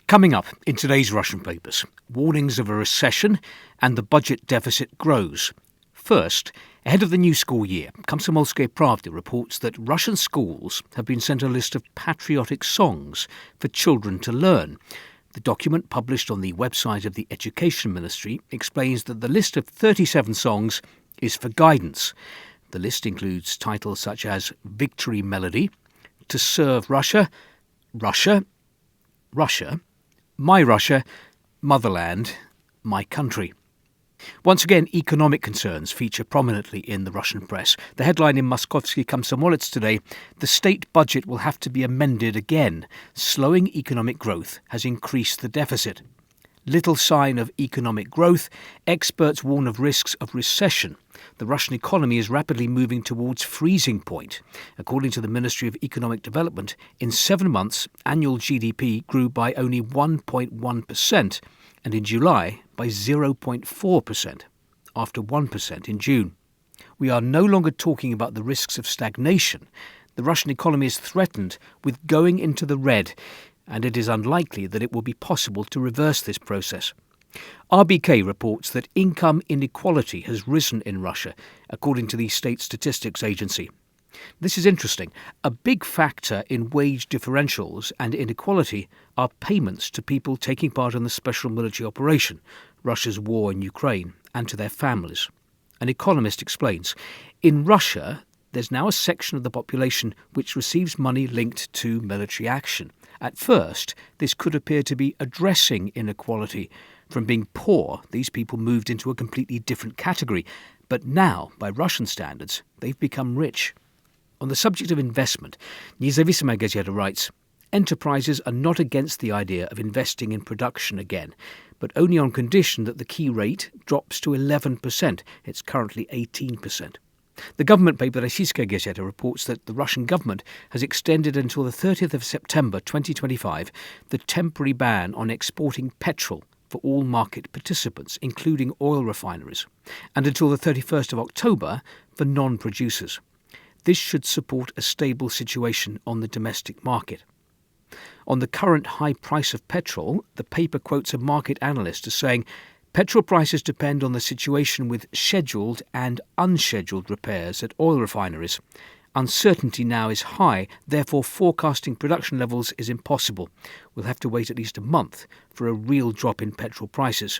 Coming up in today's Russian papers, warnings of a recession and the budget deficit grows. First, ahead of the new school year, Komsomolskaya Pravda reports that Russian schools have been sent a list of patriotic songs for children to learn. The document, published on the website of the Education Ministry, explains that the list of 37 songs is for guidance. The list includes titles such as Victory Melody, To Serve Russia, Russia, Russia, My Russia, Motherland, My Country. Once again, economic concerns feature prominently in the Russian press. The headline in Moskovsky Komsomolets today: the state budget will have to be amended again. Slowing economic growth has increased the deficit. Little sign of economic growth. Experts warn of risks of recession. The Russian economy is rapidly moving towards freezing point. According to the Ministry of Economic Development, in 7 months, annual GDP grew by only 1.1%, and in July by 0.4%, after 1% in June. We are no longer talking about the risks of stagnation. The Russian economy is threatened with going into the red, and it is unlikely that it will be possible to reverse this process. RBK reports that income inequality has risen in Russia, according to the State Statistics Agency. This is interesting. A big factor in wage differentials and inequality are payments to people taking part in the special military operation, Russia's war in Ukraine, and to their families. An economist explains, in Russia, there's now a section of the population which receives money linked to military action. At first, this could appear to be addressing inequality. From being poor, these people moved into a completely different category. But now, by Russian standards, they've become rich. On the subject of investment, Nezavisima Gazeta writes, enterprises are not against the idea of investing in production again, but only on condition that the key rate drops to 11%. It's currently 18%. The government paper Rossiyskaya Gazeta reports that the Russian government has extended until the 30th of September 2025 the temporary ban on exporting petrol for all market participants, including oil refineries, and until the 31st of October for non-producers. This should support a stable situation on the domestic market. On the current high price of petrol, the paper quotes a market analyst as saying, petrol prices depend on the situation with scheduled and unscheduled repairs at oil refineries. Uncertainty now is high, therefore forecasting production levels is impossible. We'll have to wait at least a month for a real drop in petrol prices.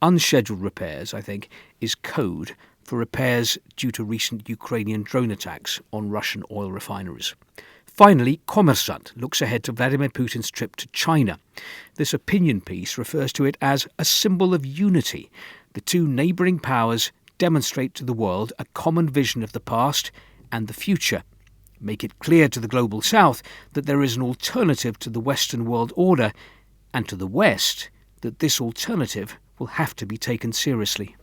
Unscheduled repairs, I think, is code for repairs due to recent Ukrainian drone attacks on Russian oil refineries. Finally, Kommersant looks ahead to Vladimir Putin's trip to China. This opinion piece refers to it as a symbol of unity. The two neighbouring powers demonstrate to the world a common vision of the past and the future. Make it clear to the global south that there is an alternative to the Western world order, and to the West that this alternative will have to be taken seriously.